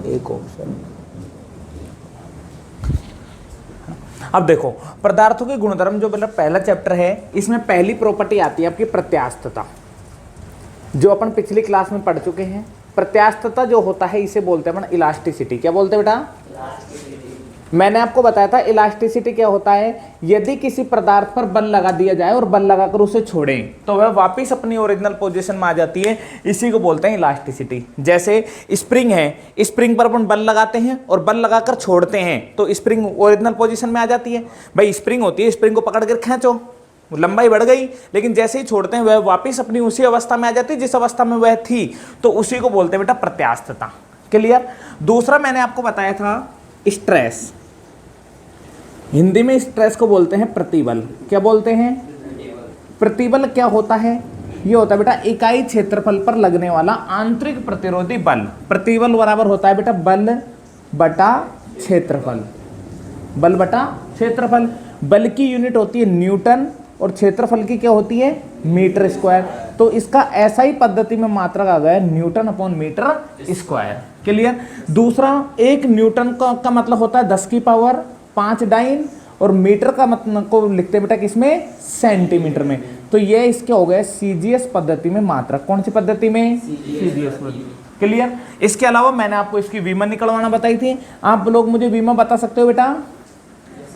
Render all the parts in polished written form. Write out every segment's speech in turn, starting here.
एक ऑप्शन। अब देखो पदार्थों के गुणधर्म जो मतलब पहला चैप्टर है, इसमें पहली प्रॉपर्टी आती है आपकी प्रत्यास्थता, जो अपन पिछली क्लास में पढ़ चुके हैं। प्रत्यास्थता जो होता है इसे बोलते हैं अपन इलास्टिसिटी। क्या बोलते हैं बेटा? मैंने आपको बताया था इलास्टिसिटी क्या होता है, यदि किसी पदार्थ पर बल लगा दिया जाए और बल लगाकर उसे छोड़ें तो वह वापस अपनी ओरिजिनल पोजीशन में आ जाती है, इसी को बोलते हैं इलास्टिसिटी। जैसे स्प्रिंग है, स्प्रिंग पर अपन बल लगाते हैं और बल लगाकर छोड़ते हैं तो स्प्रिंग ओरिजिनल पोजीशन में आ जाती है। भाई स्प्रिंग होती है, स्प्रिंग को पकड़ कर खींचो, लंबाई बढ़ गई, लेकिन जैसे ही छोड़ते हैं वह वापस अपनी उसी अवस्था में आ जाती है जिस अवस्था में वह थी, तो उसी को बोलते हैं बेटा प्रत्यास्थता। क्लियर? दूसरा मैंने आपको बताया था स्ट्रेस। हिंदी में स्ट्रेस को बोलते हैं प्रतिबल। क्या बोलते हैं? प्रतिबल क्या होता है? ये होता है बेटा इकाई क्षेत्रफल पर लगने वाला आंतरिक प्रतिरोधी बल। प्रतिबल बराबर होता है बेटा बल बटा क्षेत्रफल। बल बटा क्षेत्रफल। बल की यूनिट होती है न्यूटन और क्षेत्रफल की क्या होती है? Metre square. तो इसका ऐसा ही पद्धति में मात्रक आ गया newton upon metre square. Clear? दूसरा, एक न्यूटन का मतलब होता है 10 की पावर 5 डाइन, और मीटर का मतलब को लिखते हैं बेटा किसमें? सेंटीमीटर में। तो ये इसके हो गए सीजीएस पद्धति में मात्रक। कौन सी पद्धति में? सीजीएस पद्धति। क्लियर? इसके अलावा मैंने आपको इसकी विमा निकलवाना बताई थी। आप लोग मुझे विमा बता सकते हो बेटा?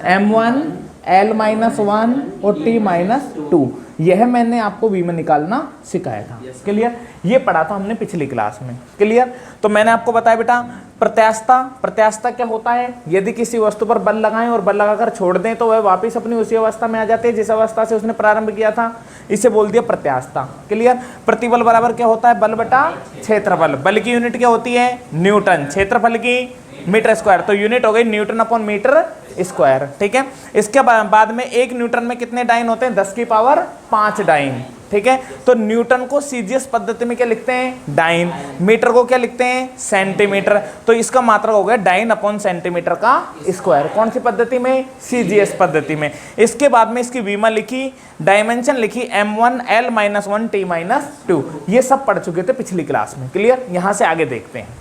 M1 L-1 और T-2, यह मैंने आपको विमा निकालना सिखाया था। क्लियर? ये पढ़ा था हमने पिछली क्लास में। क्लियर? तो मैंने आपको बताया बेटा प्रत्यास्थता। प्रत्यास्थता क्या होता है? यदि किसी वस्तु पर बल लगाएं और बल लगाकर छोड़ दें तो वह वापस अपनी उसी अवस्था में आ जाते हैं जिस अवस्था से उसने प्रारंभ किया था, इसे बोल दिया प्रत्यास्थता। क्लियर? प्रतिबल बराबर क्या होता है? बल बटा क्षेत्रफल। बल की यूनिट क्या होती है? न्यूटन। क्षेत्रफल की मीटर स्क्वायर। तो यूनिट हो गई न्यूटन अपॉन मीटर स्क्वायर। ठीक है? इसके बाद में एक न्यूटन में कितने डाइन होते हैं? 10 की पावर 5 डाइन। ठीक है? तो न्यूटन को सीजीएस पद्धति में क्या लिखते हैं? डाइन। मीटर को क्या लिखते हैं? सेंटीमीटर। तो इसका मात्रक हो गया डाइन अपॉन सेंटीमीटर का स्क्वायर। कौन सी पद्धति में? सीजीएस पद्धति में। इसके बाद में इसकी विमा लिखी, डायमेंशन लिखी M1 L-1 T-2। ये सब पढ़ चुके थे पिछली क्लास में। क्लियर? यहां से आगे देखते हैं।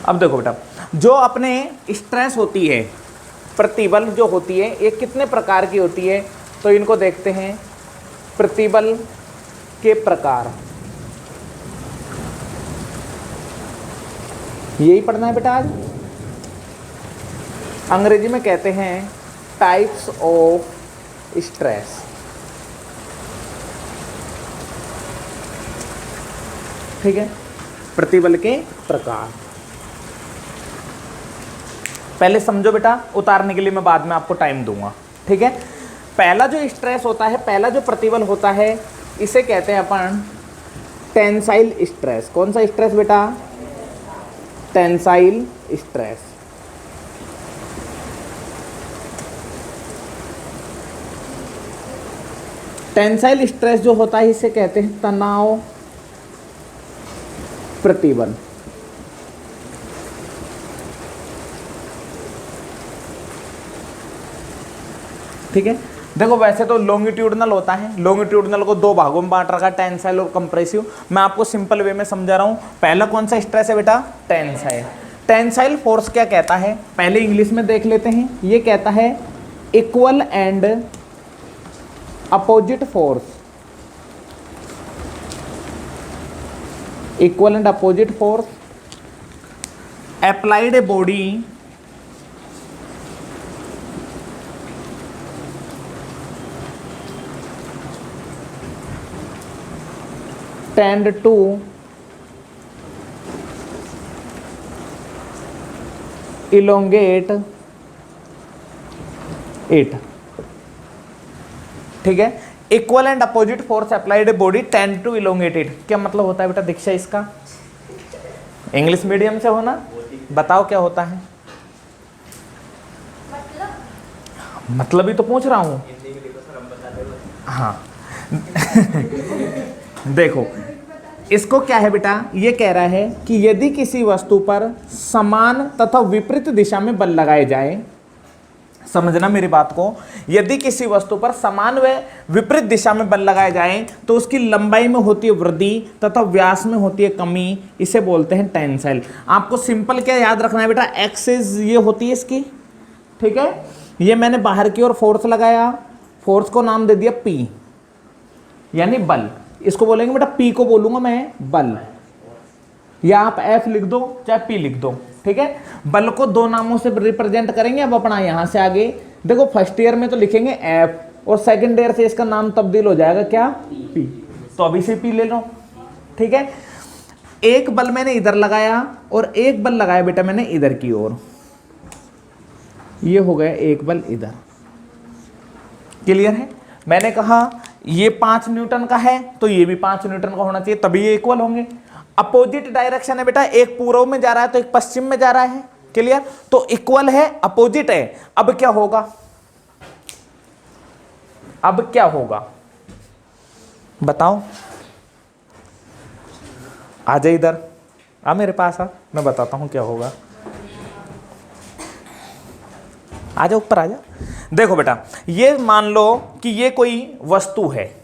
अब देखो बेटा, जो अपने स्ट्रेस होती है, प्रतिबल जो होती है, ये कितने प्रकार की होती है? तो इनको देखते हैं। प्रतिबल के प्रकार, यही पढ़ना है बेटा आज। अंग्रेजी में कहते हैं टाइप्स ऑफ स्ट्रेस। ठीक है? प्रतिबल के प्रकार पहले समझो बेटा, उतारने के लिए मैं बाद में आपको टाइम दूंगा। ठीक है? पहला जो स्ट्रेस होता है, पहला जो प्रतिबल होता है, इसे कहते हैं अपन टेंसाइल स्ट्रेस। कौन सा स्ट्रेस बेटा? Tensile stress. टेंसाइल स्ट्रेस जो होता है इसे कहते हैं तनाव प्रतिबल। ठीक है? देखो वैसे तो लॉन्गिट्यूडनल होता है, लॉन्गिट्यूडनल को दो भागों में बांट रखा है, टेंसाइल और कंप्रेसिव। मैं आपको सिंपल वे में समझा रहा हूं। पहला कौन सा स्ट्रेस है बेटा? टेंसाइल। टेंसाइल फोर्स क्या कहता है? पहले इंग्लिश में देख लेते हैं। ये कहता है equal and opposite force. Equal and opposite force applied a body tend to elongate it। ठीक है? Equal and opposite force applied a body tend to elongate it. क्या मतलब होता है बेटा दीक्षा इसका? इंग्लिश मीडियम से हो ना? बताओ क्या होता है? मतलब ही तो पूछ रहा हूं। हाँ देखो इसको क्या है बेटा, ये कह रहा है कि यदि किसी वस्तु पर समान तथा विपरीत दिशा में बल लगाए जाए, समझना मेरी बात को, यदि किसी वस्तु पर समान व विपरीत दिशा में बल लगाए जाएं तो उसकी लंबाई में होती है वृद्धि तथा व्यास में होती है कमी, इसे बोलते हैं टेंसाइल। आपको सिंपल क्या याद रखना है बेटा, एक्सिस ये होती है इसकी, ठीक है। ये मैंने बाहर की ओर फोर्स लगाया, फोर्स को नाम दे दिया P यानी बल, इसको बोलेंगे बेटा P को बोलूंगा मैं बल, या आप F लिख दो चाहे P लिख दो, ठीक है। बल को दो नामों से रिप्रेजेंट करेंगे। अब अपना यहां से आगे देखो, फर्स्ट ईयर में तो लिखेंगे F और सेकंड ईयर से इसका नाम तब्दील हो जाएगा क्या, P, तो अभी से P ले लो, ठीक है। एक बल मैंने इधर लगाया और एक बल लगाया बेटा मैंने इधर की ओर, ये हो गया एक बल इधर, क्लियर है। मैंने कहा ये 5 न्यूटन का है तो ये भी 5 न्यूटन का होना चाहिए, तभी ये इक्वल होंगे। अपोजिट डायरेक्शन है बेटा, एक पूर्व में जा रहा है तो एक पश्चिम में जा रहा है, क्लियर, तो इक्वल है, अपोजिट है। अब क्या होगा, अब क्या होगा बताओ, आ जा इधर, आ मेरे पास आ, मैं बताता हूं क्या होगा। आ जा ऊपर आ जा। देखो बेटा, ये मान लो कि ये कोई वस्तु है,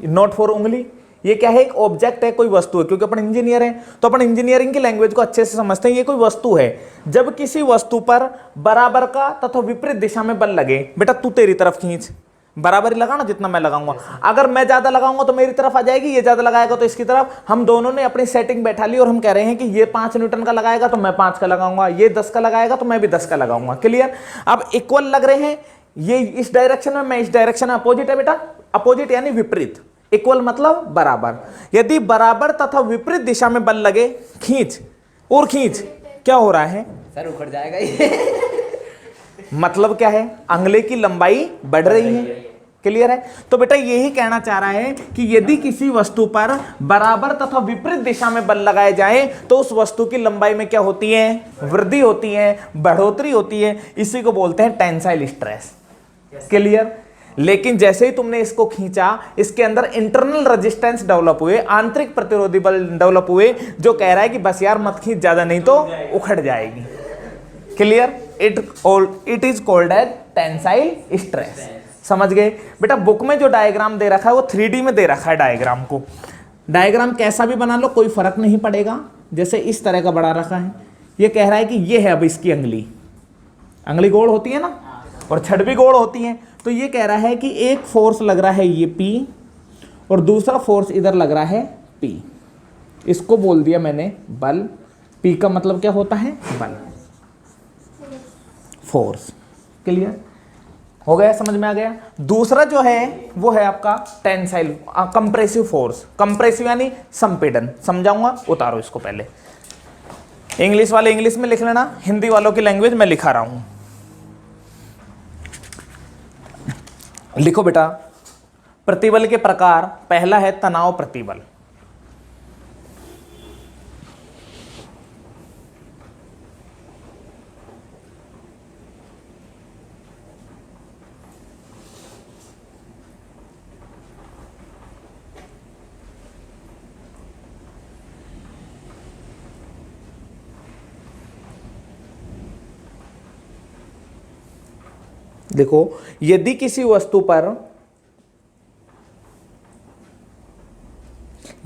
नोट फॉर उंगली, ये क्या है, एक ऑब्जेक्ट है, कोई वस्तु है, क्योंकि अपन इंजीनियर हैं तो अपन इंजीनियरिंग की लैंग्वेज को अच्छे से समझते हैं। ये कोई वस्तु है, जब किसी वस्तु पर बराबर का तथा विपरीत दिशा में बल लगे, बेटा तू तेरी तरफ खींच, बराबर ही लगाना जितना मैं लगाऊंगा, अगर मैं ज्यादा लगाऊंगा तो मेरी तरफ आ जाएगी, ये ज्यादा लगाएगा तो इसकी तरफ। हम दोनों ने अपनी सेटिंग बैठा ली और हम कह रहे हैं कि ये 5 न्यूटन का लगाएगा तो मैं 5 का लगाऊंगा, ये 10 का लगाएगा तो मैं भी 10 का लगाऊंगा, क्लियर। अब इक्वल लग रहे हैं, ये इस डायरेक्शन में, मैं इस डायरेक्शन में, अपोजिट है बेटा, अपोजिट यानी विपरीत, इक्वल मतलब बराबर। यदि बराबर तथा विपरीत दिशा में बल लगे, खींच और खींच, क्या हो रहा है सर, उखड़ जाएगा ये। मतलब क्या है, अंगले की लंबाई बढ़ रही है, क्लियर है। तो बेटा यही कहना चाह रहा है कि यदि किसी वस्तु पर बराबर तथा विपरीत दिशा में बल लगाए जाएं तो उस वस्तु की लंबाई में क्या होती है, वृद्धि होती है, बढ़ोतरी होती है, इसी को बोलते हैं टेंसाइल स्ट्रेस, क्लियर। लेकिन जैसे ही तुमने इसको खींचा, इसके अंदर इंटरनल रेजिस्टेंस डेवलप हुए, आंतरिक प्रतिरोधी बल डेवलप हुए, जो कह रहा है कि बस यार मत खींच ज्यादा, नहीं तो उखड़ जाएगी, clear. It is called as tensile stress. समझ गए बेटा। बुक में जो डायग्राम दे रखा है वो 3D में दे रखा है डायग्राम को, डायग्राम कैसा भी बना लो कोई फर्क नहीं पड़ेगा। जैसे इस तरह का बड़ा रखा है, ये कह रहा है कि ये है अब इसकी अंगली, अंगली गोल होती है ना और छड़ भी गोल होती है, तो ये कह रहा है कि एक फोर्स लग रहा है ये P और दूसरा फोर्स इधर लग रहा है P, इसको बोल दिया मैंने बल। P का मतलब क्या होता है, बल, फोर्स, क्लियर हो गया, समझ में आ गया। दूसरा जो है वो है आपका टेंसाइल, कंप्रेसिव फोर्स। कंप्रेसिव यानी संपीड़न, समझाऊंगा, उतारो इसको पहले। इंग्लिश वाले इंग्लिश में लिख लेना, हिंदी वालों की लैंग्वेज में लिखा रहा हूं। लिखो बेटा, प्रतिबल के प्रकार, पहला है तनाव प्रतिबल। देखो, यदि किसी वस्तु पर,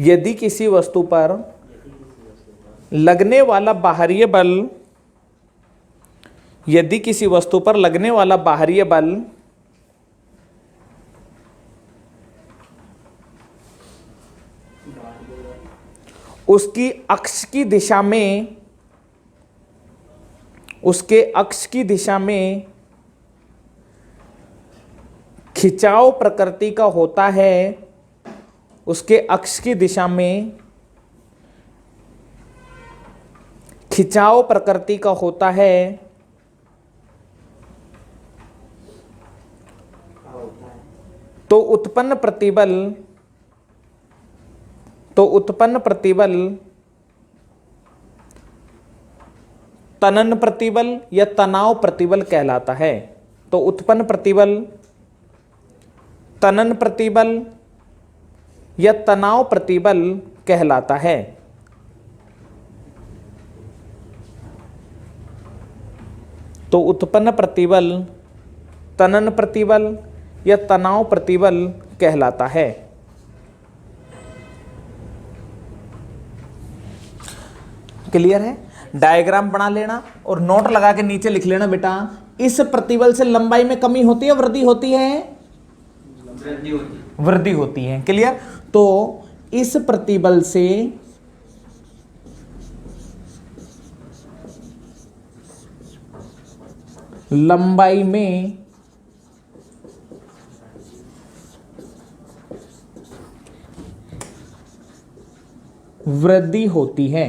यदि किसी वस्तु पर लगने वाला बाहरी बल, यदि किसी वस्तु पर लगने वाला बाहरी बल उसकी अक्ष की दिशा में, उसके अक्ष की दिशा में खिंचाव प्रकृति का होता है, उसके अक्ष की दिशा में खिंचाव प्रकृति का होता है, तो उत्पन्न प्रतिबल, तनन प्रतिबल या तनाव प्रतिबल कहलाता है। तो उत्पन्न प्रतिबल तनन प्रतिबल या तनाव प्रतिबल कहलाता है। तो उत्पन्न प्रतिबल तनन प्रतिबल या तनाव प्रतिबल कहलाता है। क्लियर है? डायग्राम बना लेना और नोट लगा के नीचे लिख लेना बेटा, इस प्रतिबल से लंबाई में कमी होती है वृद्धि होती है? वृद्धि होती है। क्लियर? तो इस प्रतिबल से लंबाई में वृद्धि होती है।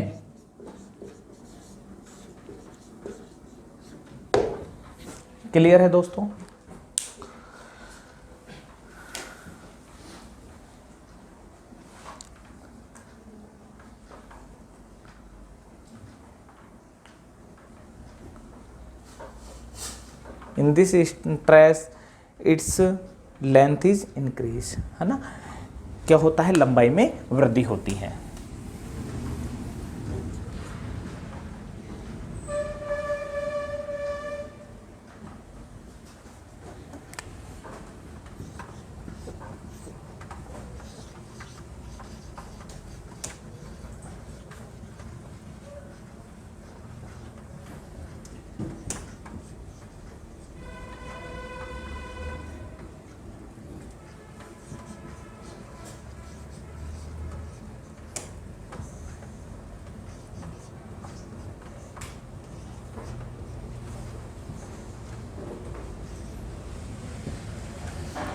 क्लियर है दोस्तों? In this stress its length is increase, है ना? क्या होता है? लंबाई में वृद्धि होती है।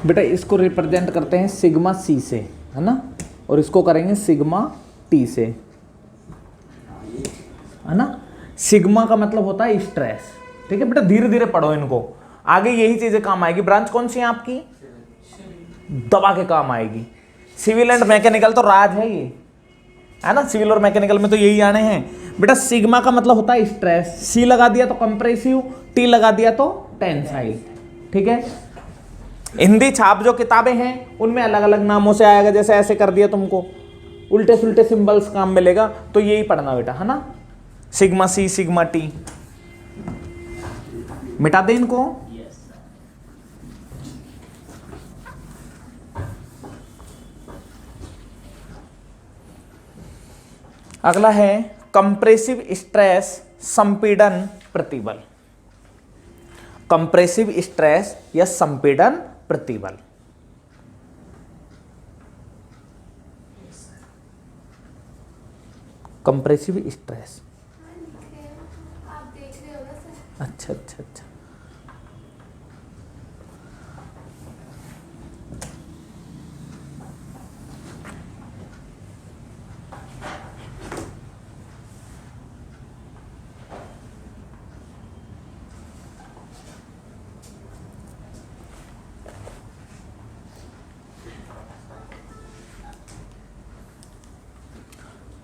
बेटा इसको रिप्रेजेंट करते हैं सिग्मा सी से, है ना? और इसको करेंगे सिग्मा टी से, है ना? सिग्मा का मतलब होता है स्ट्रेस। ठीक है बेटा, धीरे धीरे पढ़ो इनको, आगे यही चीजें काम आएगी। ब्रांच कौन सी है आपकी? दबा के काम आएगी। सिविल एंड मैकेनिकल तो राज है ये, है ना? सिविल और मैकेनिकल में तो यही आने हैं बेटा। सिग्मा का मतलब होता है स्ट्रेस, सी लगा दिया तो कंप्रेसिव, टी लगा दिया तो टेंसाइल। ठीक है? हिंदी छाप जो किताबें हैं उनमें अलग अलग नामों से आएगा, जैसे ऐसे कर दिया तुमको उल्टे सुल्टे सिंबल्स काम मिलेगा, तो यही पढ़ना बेटा, है ना? Sigma C sigma T. मिटा दे इनको। अगला है कंप्रेसिव स्ट्रेस संपीड़न प्रतिबल। कंप्रेसिव स्ट्रेस या संपीड़न प्रतिबल। कंप्रेसिव स्ट्रेस, आप देख रहे हो ना सर? अच्छा अच्छा अच्छा।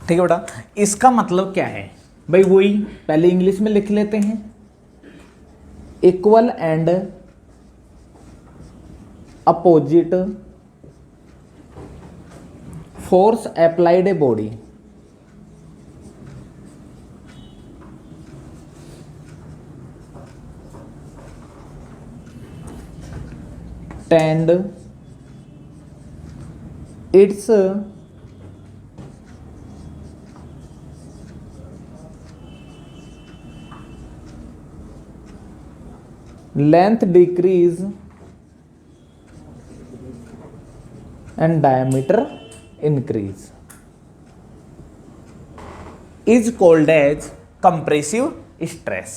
ठीक है बेटा, इसका मतलब क्या है भाई? वही पहले इंग्लिश में लिख लेते हैं। Equal and opposite force applied a body tend it's length decrease and diameter increase is called as compressive stress।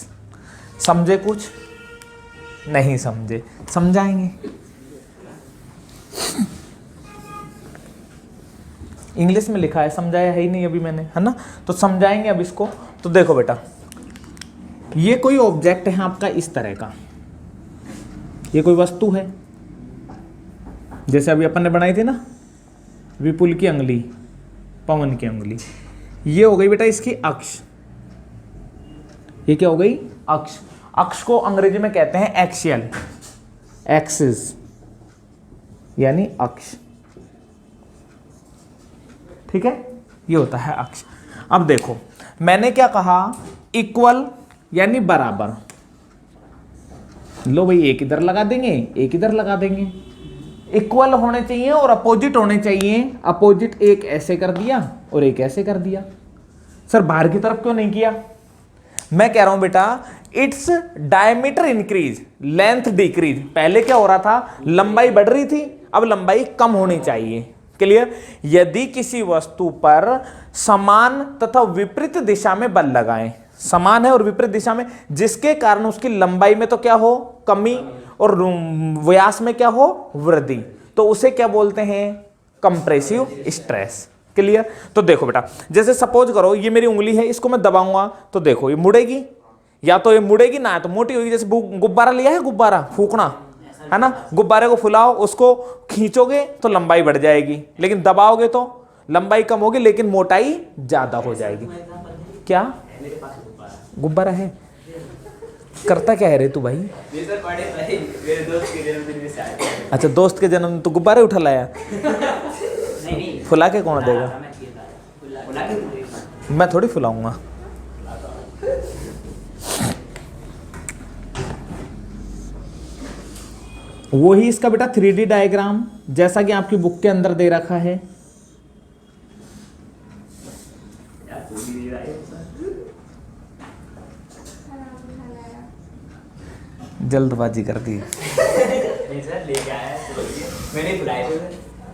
समझे? कुछ नहीं समझे? समझाएंगे। इंग्लिश में लिखा है, समझाया है ही नहीं अभी मैंने, है ना? तो समझाएंगे अब इसको। तो देखो बेटा, ये कोई ऑब्जेक्ट है आपका इस तरह का, ये कोई वस्तु है, जैसे अभी अपन ने बनाई थी ना विपुल की अंगुली, पवन की अंगुली। ये हो गई बेटा इसकी अक्ष। ये क्या हो गई? अक्ष। अक्ष को अंग्रेजी में कहते हैं एक्सियल, एक्सिस यानी अक्ष। ठीक है? ये होता है अक्ष। अब देखो मैंने क्या कहा? इक्वल यानी बराबर, लो भाई, एक इधर लगा देंगे, एक इधर लगा देंगे। इक्वल होने चाहिए और अपोजिट होने चाहिए। अपोजिट एक ऐसे कर दिया और एक ऐसे कर दिया। सर बाहर की तरफ क्यों नहीं किया? मैं कह रहा हूं बेटा, its diameter increase, length decrease. पहले क्या हो रहा था, लंबाई बढ़ रही थी, अब लंबाई कम होनी चाहिए। क्लियर? यदि किसी वस्तु पर समान तथा विपरीत दिशा में बल लगाएं, समान है और विपरीत दिशा में, जिसके कारण उसकी लंबाई में तो क्या हो, कमी, और व्यास में क्या हो, वृद्धि, तो उसे क्या बोलते हैं, कंप्रेसिव स्ट्रेस। क्लियर? तो देखो बेटा, जैसे सपोज करो ये मेरी उंगली है, इसको मैं दबाऊंगा तो देखो ये मुड़ेगी, या तो ये मुड़ेगी ना तो मोटी होगी। जैसे गुब्बारा लिया है, गुब्बारा फूकना है ना, गुब्बारे को फुलाओ, उसको खींचोगे तो लंबाई बढ़ जाएगी, लेकिन दबाओगे तो लंबाई कम होगी लेकिन मोटाई ज्यादा हो जाएगी। क्या गुब्बारा है? करता क्या है रे तू भाई? मेरे दोस्त के जन्मदिन से आया। अच्छा, दोस्त के जन्म तो गुब्बारे उठा लाया? नहीं, फुला के कौन देगा? बुला के मैं थोड़ी फुलाऊंगा। वही इसका बेटा 3D डायग्राम, जैसा कि आपकी बुक के अंदर दे रखा है। जल्दबाजी कर दी। नहीं सर, लेके आया मैंने बुलाए थे।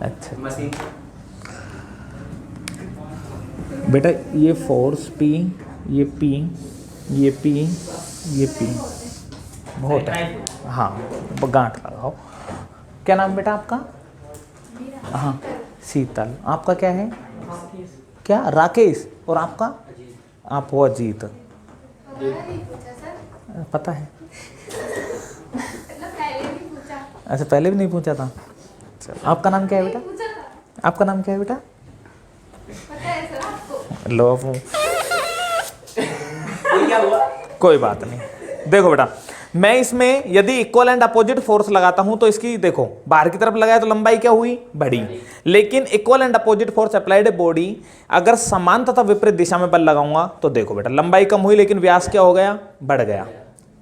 अच्छा मशीन बेटा, ये फोर्स P, ये P, ये P, ये P बहुत है। हाँ, गांठ लगाओ। क्या नाम बेटा आपका? हाँ, शीतल। आपका क्या है? क्या? राकेश। और आपका? आप हो अजीत। हमारा नहीं पूछा सर, पता है? मतलब पहले नहीं पूछा। अच्छा, पहले भी नहीं पूछा था। चलो, आपका नाम क्या है बेटा? नहीं पूछा था, आपका नाम क्या है बेटा? पता है सर आपको। लो, क्या हुआ? कोई बात नहीं। देखो बेटा, मैं इसमें यदि इक्वल एंड अपोजिट फोर्स लगाता हूं तो इसकी देखो, बाहर की तरफ लगाया तो लंबाई क्या हुई, बढ़ी। लेकिन equal and opposite force applied a body, अगर समान तथा विपरीत दिशा में बल लगाऊंगा तो देखो बेटा, लंबाई कम हुई लेकिन व्यास क्या हो गया, बढ़ गया।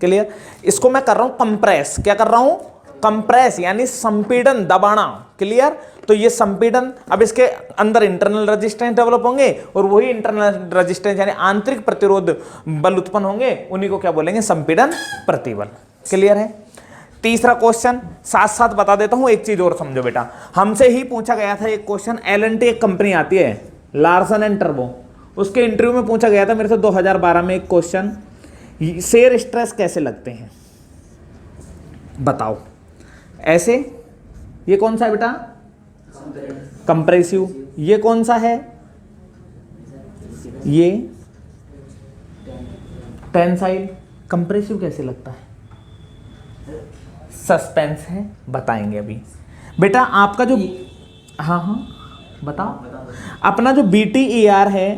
क्लियर? इसको मैं कर रहा हूं कंप्रेस। क्या कर रहा हूं? कंप्रेस, यानी संपीड़न, दबाना। क्लियर? तो ये संपीड़न, अब इसके अंदर इंटरनल रेजिस्टेंस डेवलप होंगे और वही इंटरनल रेजिस्टेंस यानी आंतरिक प्रतिरोध बल उत्पन्न होंगे, उन्हीं को क्या बोलेंगे, संपीड़न प्रतिबल। क्लियर है? तीसरा क्वेश्चन साथ साथ बता देता हूं, एक चीज और समझो बेटा, हमसे ही पूछा गया था एक क्वेश्चन। L&T एक कंपनी आती है, लार्सन एंड टर्बो, उसके इंटरव्यू में पूछा गया था मेरे से 2012 में एक क्वेश्चन, शेयर स्ट्रेस कैसे लगते हैं बताओ। ऐसे, ये कौन सा है बेटा, कंप्रेसिव। ये कौन सा है, ये टेंसाइल। कंप्रेसिव कैसे लगता है? सस्पेंस है, बताएंगे अभी। बेटा आपका जो, हाँ हाँ बताओ, अपना जो BTER है,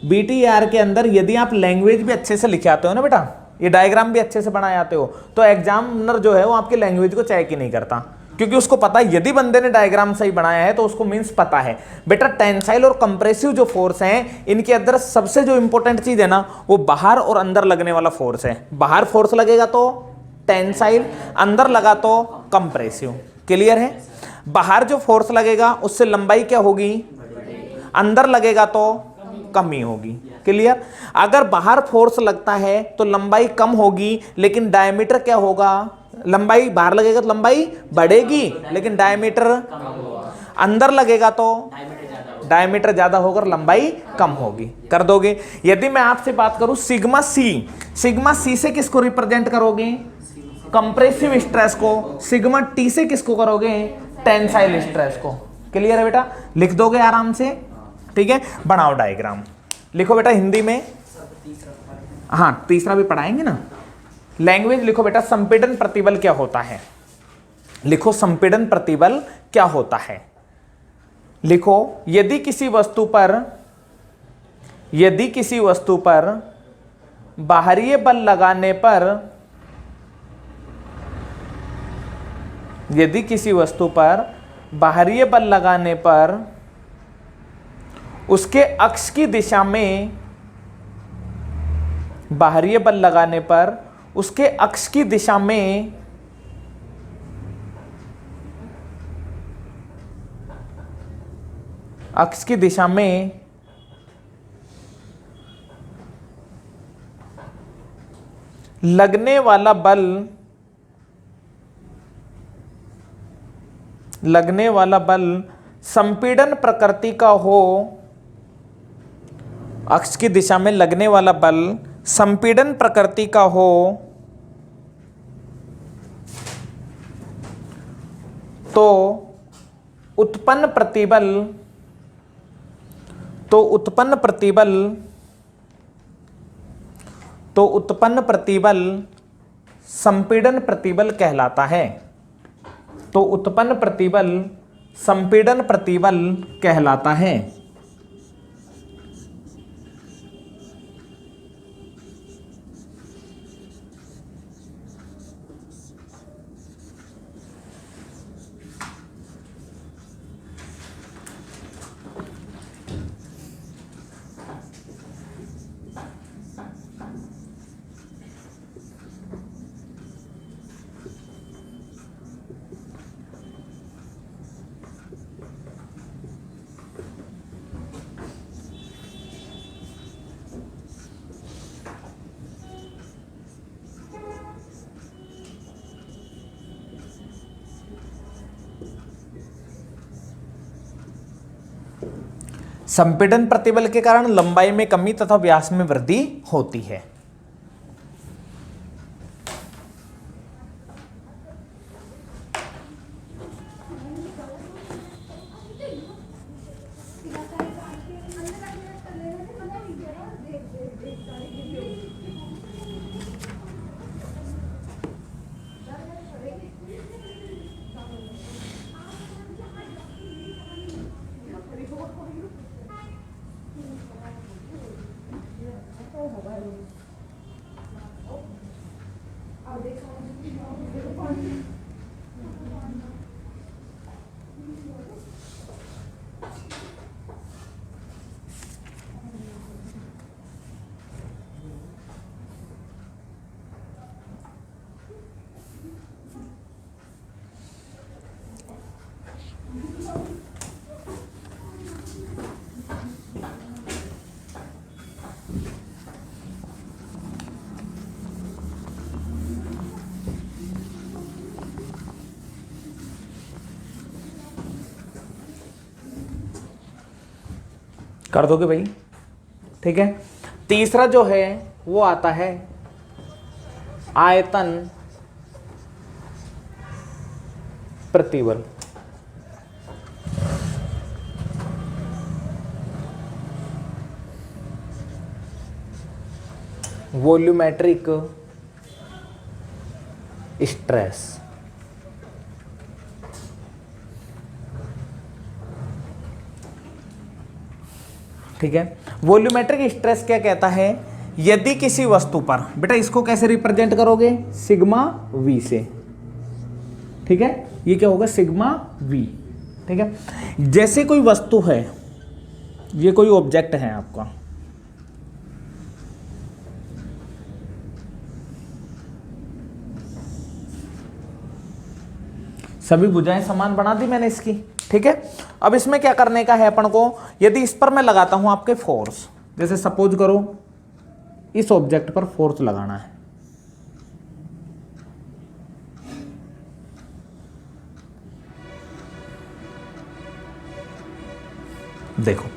BTER के अंदर यदि आप लैंग्वेज भी अच्छे से लिखे आते हो ना बेटा, ये डायग्राम भी अच्छे से बनाए आते हो, तो एग्जामिनर जो है वो आपकी लैंग्वेज को चेक ही नहीं करता, क्योंकि उसको पता है यदि बंदे ने डायग्राम सही बनाया है तो उसको मींस पता है। बेटा टेंसाइल और कंप्रेसिव जो फोर्स हैं, इनके अंदर सबसे जो इंपॉर्टेंट चीज है ना, वो बाहर और अंदर लगने वाला फोर्स है। बाहर फोर्स लगेगा तो टेंसाइल, अंदर लगा तो कंप्रेसिव। क्लियर है? बाहर जो फोर्स लगेगा उससे लंबाई क्या होगी, अंदर लगेगा तो कमी होगी। क्लियर? अगर बाहर फोर्स लगता है तो लंबाई कम होगी, लेकिन डायमीटर क्या होगा, लंबाई बाहर लगेगा तो लंबाई बढ़ेगी, लेकिन डायमीटर अंदर लगेगा तो डायमीटर ज्यादा होकर लंबाई कम होगी। कर दोगे? यदि मैं आपसे बात करूं सिग्मा सी, सिग्मा सी से किसको रिप्रेजेंट करोगे, कंप्रेसिव स्ट्रेस को। सिग्मा टी से किसको करोगे, टेंसाइल स्ट्रेस को। क्लियर है बेटा? लिख दोगे आराम से? ठीक है, बनाओ डायग्राम, लिखो बेटा हिंदी में। हाँ, तीसरा भी पढ़ाएंगे ना। लैंग्वेज लिखो बेटा, संपीड़न प्रतिबल क्या होता है, लिखो संपीड़न प्रतिबल क्या होता है। लिखो, यदि किसी वस्तु पर बाहरी बल लगाने पर, यदि किसी वस्तु पर बाहरी बल लगाने पर उसके अक्ष की दिशा में, बाहरी बल लगाने पर उसके अक्ष की दिशा में अक्ष की दिशा में लगने वाला बल संपीड़न प्रकृति का हो, अक्ष की दिशा में लगने वाला बल संपीड़न प्रकृति का हो तो उत्पन्न प्रतिबल संपीड़न प्रतिबल कहलाता है। तो उत्पन्न प्रतिबल संपीड़न प्रतिबल कहलाता है। संपीड़न प्रतिबल के कारण लंबाई में कमी तथा व्यास में वृद्धि होती है। कर दोगे भाई? ठीक है। तीसरा जो है वो आता है आयतन प्रतिबल। Volumetric stress. ठीक है। वॉल्यूमेट्रिक स्ट्रेस क्या कहता है? यदि किसी वस्तु पर, बेटा इसको कैसे रिप्रेजेंट करोगे? सिग्मा वी से। ठीक है, ये क्या होगा? Sigma we. ठीक है। जैसे कोई वस्तु है, ये कोई ऑब्जेक्ट है आपका, सभी भुजाएं समान बना दी मैंने इसकी। ठीक है। अब इसमें क्या करने का है अपन को? यदि इस पर मैं लगाता हूं आपके फोर्स, जैसे सपोज करो इस ऑब्जेक्ट पर फोर्स लगाना है, देखो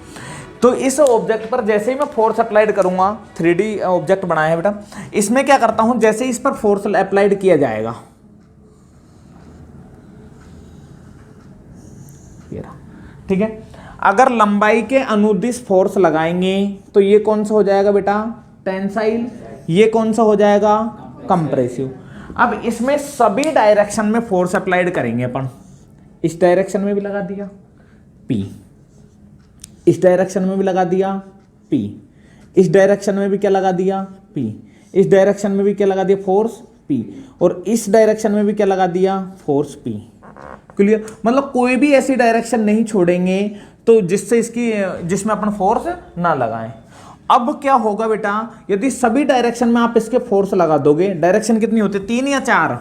तो इस ऑब्जेक्ट पर जैसे ही मैं फोर्स अप्लाइड करूंगा, 3D ऑब्जेक्ट बनाया है बेटा, इसमें क्या करता हूं, जैसे ही इस पर फोर्स अप्लाइड किया जाएगा, ठीक है, अगर लंबाई के अनुदिश फोर्स लगाएंगे तो ये कौन सा हो जाएगा बेटा? टेंसाइल। ये कौन सा हो जाएगा? कंप्रेसिव। अब इसमें सभी डायरेक्शन में फोर्स अप्लाइड करेंगे अपन। इस डायरेक्शन में भी लगा दिया P, इस डायरेक्शन में भी लगा दिया P, इस डायरेक्शन में भी क्या लगा दिया P, इस डायरेक्शन में भी क्या लगा दिया? फोर्स P, और इस डायरेक्शन में भी क्या लगा दिया? Force P। क्लियर? मतलब कोई भी ऐसी डायरेक्शन नहीं छोड़ेंगे तो जिसमें अपन फोर्स ना लगाएं। अब क्या होगा बेटा? यदि सभी डायरेक्शन में आप इसके फोर्स लगा दोगे, डायरेक्शन कितनी होती है? 3 या 4?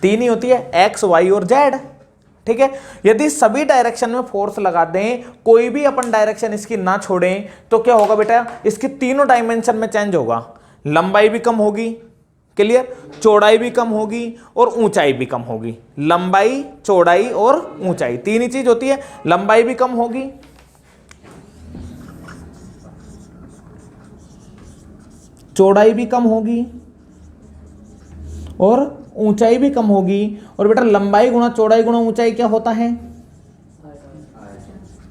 3 ही होती है, एक्स वाई और जेड। ठीक है। यदि सभी डायरेक्शन में फोर्स लगा दें, कोई भी अपन डायरेक्शन इसकी ना छोड़ें, तो क्या होगा बेटा, इसके तीनों डायमेंशन में चेंज होगा। लंबाई भी कम होगी, क्लियर, चौड़ाई भी कम होगी और ऊंचाई भी कम होगी। लंबाई, चौड़ाई और ऊंचाई, तीन ही चीज होती है। लंबाई भी कम होगी, चौड़ाई भी कम होगी और ऊंचाई भी कम होगी। और बेटा लंबाई गुणा चौड़ाई गुणा ऊंचाई क्या होता है?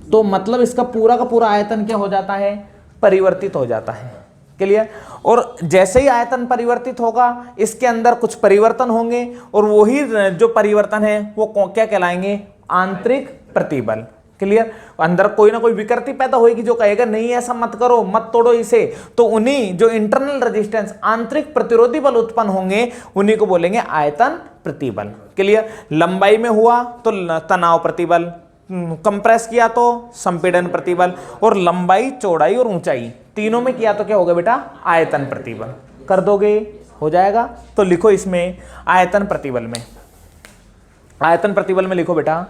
तो मतलब इसका पूरा का पूरा आयतन क्या हो जाता है? परिवर्तित हो जाता है, क्लियर। और जैसे ही आयतन परिवर्तित होगा, इसके अंदर कुछ परिवर्तन होंगे और वही जो परिवर्तन है वो क्या कहलाएंगे? आंतरिक प्रतिबल, क्लियर। अंदर कोई ना कोई विकृति पैदा होगी जो कहेगा नहीं ऐसा मत करो, मत तोड़ो इसे, तो उन्हीं जो इंटरनल रेजिस्टेंस, आंतरिक प्रतिरोधी बल उत्पन्न होंगे, उन्हीं को बोलेंगे आयतन प्रतिबल, क्लियर। लंबाई में हुआ तो तनाव प्रतिबल, कंप्रेस किया तो संपीड़न प्रतिबल, और लंबाई, चौड़ाई और ऊंचाई तीनों में किया तो क्या होगा बेटा? आयतन प्रतिबल। कर दोगे? हो जाएगा। तो लिखो इसमें आयतन प्रतिबल में, आयतन प्रतिबल में लिखो बेटा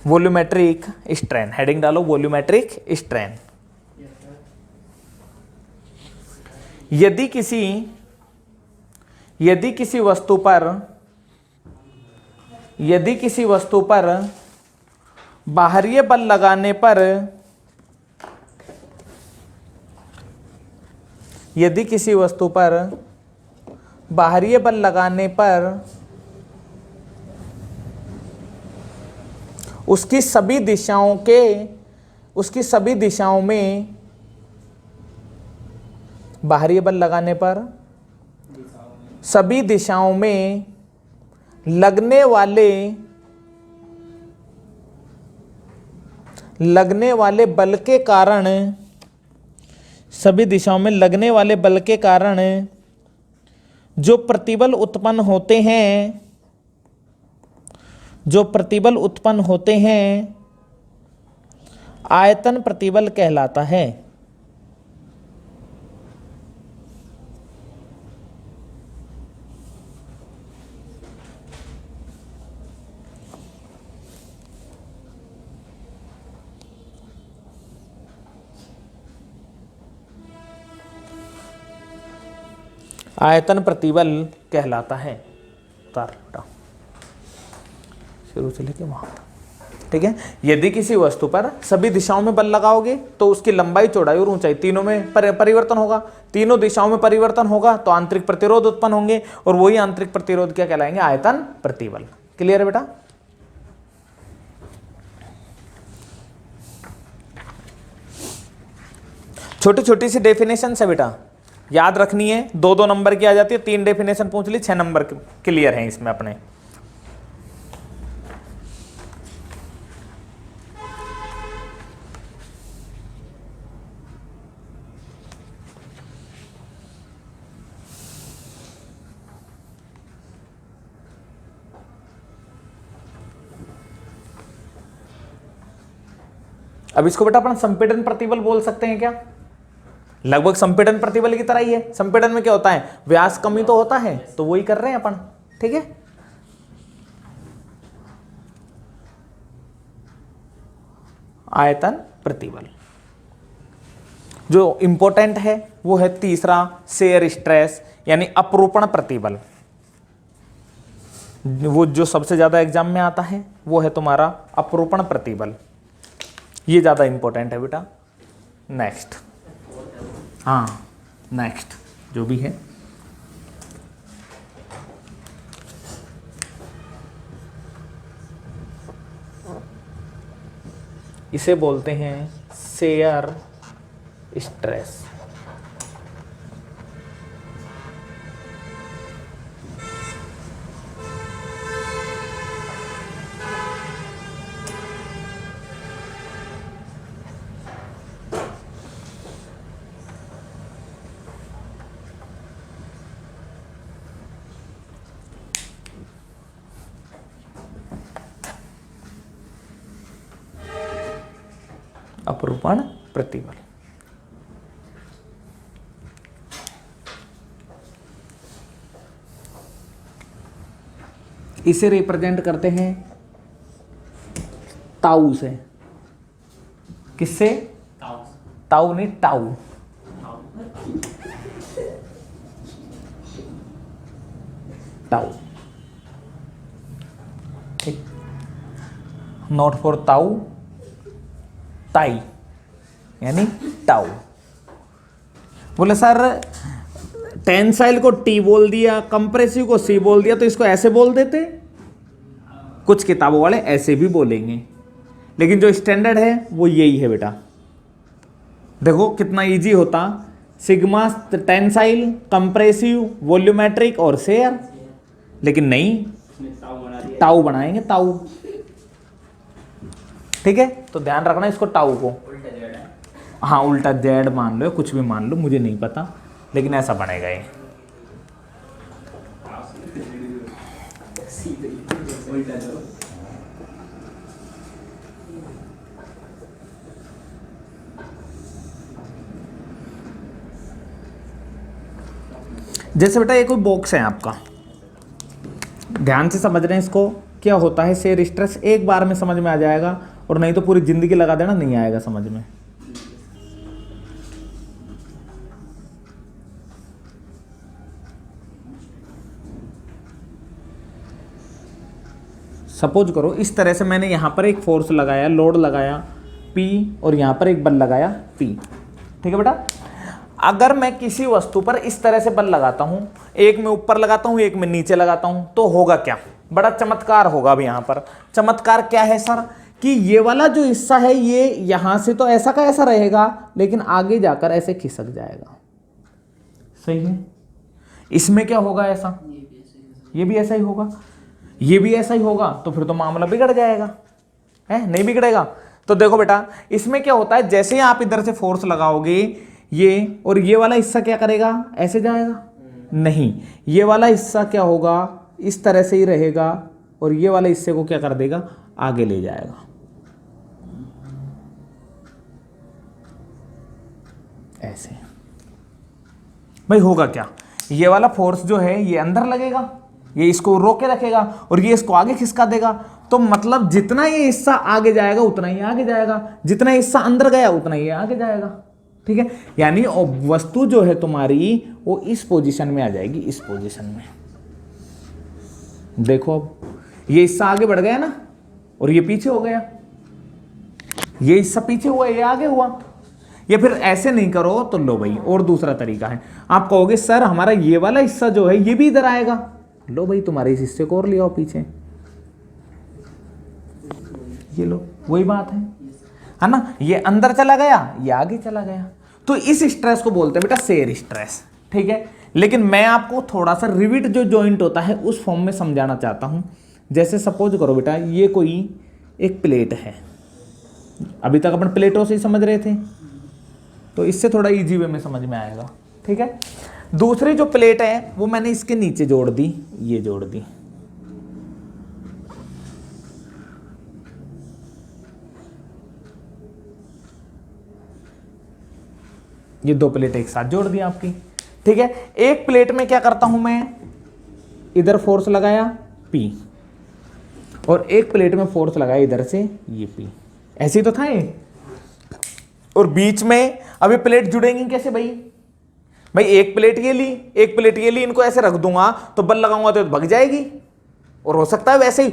वॉल्यूमेट्रिक स्ट्रेन, हेडिंग डालो वॉल्यूमेट्रिक स्ट्रेन। यदि किसी वस्तु पर बाहरी बल लगाने पर, यदि किसी वस्तु पर बाहरी बल लगाने पर उसकी सभी दिशाओं में बाहरी बल लगाने पर सभी दिशाओं में लगने वाले बल के कारण, सभी दिशाओं में लगने वाले बल के कारण जो प्रतिबल उत्पन्न होते हैं आयतन प्रतिबल कहलाता है। आयतन प्रतिबल कहलाता है। शुरू से लेके वहां, ठीक है। यदि किसी वस्तु पर सभी दिशाओं में बल लगाओगे तो उसकी लंबाई, चौड़ाई और ऊंचाई तीनों में परिवर्तन होगा। तीनों दिशाओं में परिवर्तन होगा तो आंतरिक प्रतिरोध उत्पन्न होंगे, और वही आंतरिक प्रतिरोध क्या कहलाएंगे? आयतन प्रतिबल। क्लियर है बेटा? छोटी छोटी सी डेफिनेशन है बेटा, याद रखनी है। 2-2 नंबर की आ जाती है, 3 डेफिनेशन पूछ ली, 6 नंबर क्लियर है इसमें अपने। अब इसको बेटा अपन संपीड़न प्रतिबल बोल सकते हैं क्या? लगभग संपीड़न प्रतिबल की तरह ही है। संपीड़न में क्या होता है? व्यास कमी तो होता है, तो वही कर रहे हैं अपन, ठीक है। आयतन प्रतिबल जो इंपॉर्टेंट है वो है तीसरा, शेयर स्ट्रेस यानी अपरूपण प्रतिबल। वो जो सबसे ज्यादा एग्जाम में आता है वो है तुम्हारा अपरूपण प्रतिबल, ये ज्यादा इंपॉर्टेंट है बेटा। नेक्स्ट, हाँ नेक्स्ट जो भी है, इसे बोलते हैं शेयर स्ट्रेस। अपरूपण प्रतिबल। इसे रिप्रेजेंट करते हैं ताऊ से। किससे? ताऊ। ताऊ नहीं, टाउ। टाउ, ठीक। नॉट फॉर ताऊ, ताई, यानी टाउ। बोले सर टेंसाइल को टी बोल दिया, कंप्रेसिव को सी बोल दिया, तो इसको ऐसे बोल देते। कुछ किताबों वाले ऐसे भी बोलेंगे, लेकिन जो स्टैंडर्ड है वो यही है बेटा। देखो कितना इजी होता, सिग्मा टेंसाइल, कंप्रेसिव, वॉल्यूमेट्रिक और शेयर, लेकिन नहीं, ताऊ बना दिया। टाउ बनाएंगे, टाउ। ठीक है, तो ध्यान रखना इसको, टाउ को। उल्टा जेड है। हाँ, उल्टा जेड मान लो, कुछ भी मान लो, मुझे नहीं पता, लेकिन ऐसा बनेगा ये। उल्टा दो। जैसे बेटा ये कोई बॉक्स है आपका, ध्यान से समझ रहे हैं इसको, क्या होता है शेयर स्ट्रेस, एक बार में समझ में आ जाएगा, और नहीं तो पूरी जिंदगी लगा देना, नहीं आएगा समझ में। सपोज करो इस तरह से मैंने यहां पर एक फोर्स लगाया, लोड लगाया P, और यहां पर एक बल लगाया P। ठीक है बेटा, अगर मैं किसी वस्तु पर इस तरह से बल लगाता हूं, एक में ऊपर लगाता हूं, एक में नीचे लगाता हूं, तो होगा क्या? बड़ा चमत्कार होगा। अब यहां पर चमत्कार क्या है सर, कि ये वाला जो हिस्सा है ये यहां से तो ऐसा का ऐसा रहेगा, लेकिन आगे जाकर ऐसे खिसक जाएगा। सही है। इसमें क्या होगा? ऐसा, ये भी ऐसा ही होगा, ये भी ऐसा ही होगा, तो फिर तो मामला बिगड़ जाएगा, है नहीं बिगड़ेगा? तो देखो बेटा, इसमें क्या होता है, जैसे ही आप इधर से फोर्स लगाओगे ये, और ये वाला हिस्सा क्या करेगा? ऐसे जाएगा? नहीं, ये वाला हिस्सा क्या होगा? इस तरह से ही रहेगा, और ये वाले हिस्से को क्या कर देगा? आगे ले जाएगा। ऐसे भाई होगा क्या? ये वाला फोर्स जो है ये अंदर लगेगा, ये इसको रोके रखेगा, और ये इसको आगे खिसका देगा। तो मतलब जितना ये हिस्सा आगे जाएगा उतना ही आगे जाएगा, जितना हिस्सा अंदर गया उतना ही आगे जाएगा। ठीक है, यानी वस्तु जो है तुम्हारी वो इस पोजीशन में आ जाएगी, इस पोजीशन में। देखो अब ये हिस्सा आगे बढ़ गया ना, और ये पीछे हो गया, ये हिस्सा पीछे हुआ, ये आगे हुआ। या फिर ऐसे नहीं करो तो लो भाई, और दूसरा तरीका है, आप कहोगे सर हमारा ये वाला हिस्सा जो है ये भी इधर आएगा, लो भाई तुम्हारे इस हिस्से को और ले आओ पीछे, ये लो, वही बात है ना? ये अंदर चला गया, ये आगे चला गया। तो इस स्ट्रेस को बोलते हैं बेटा शेयर स्ट्रेस। ठीक है, लेकिन मैं आपको थोड़ा सा रिविट जो जॉइंट होता है उस फॉर्म में समझाना चाहता हूं। जैसे सपोज करो बेटा, ये कोई एक प्लेट है, अभी तक अपन प्लेटों से ही समझ रहे थे, तो इससे थोड़ा इजी वे में समझ में आएगा। ठीक है, दूसरी जो प्लेट है वो मैंने इसके नीचे जोड़ दी, ये जोड़ दी। ये दो प्लेट एक साथ जोड़ दी आपकी। ठीक है, एक प्लेट में क्या करता हूं मैं, इधर फोर्स लगाया P, और एक प्लेट में फोर्स लगाया इधर से ये P, ऐसे ही तो था ये। और बीच में अभी प्लेट जुड़ेंगी कैसे भाई? भाई एक प्लेट ये ली, एक प्लेट ये ली, इनको ऐसे रख दूंगा तो बल लगाऊंगा तो भग जाएगी, और हो सकता है वैसे ही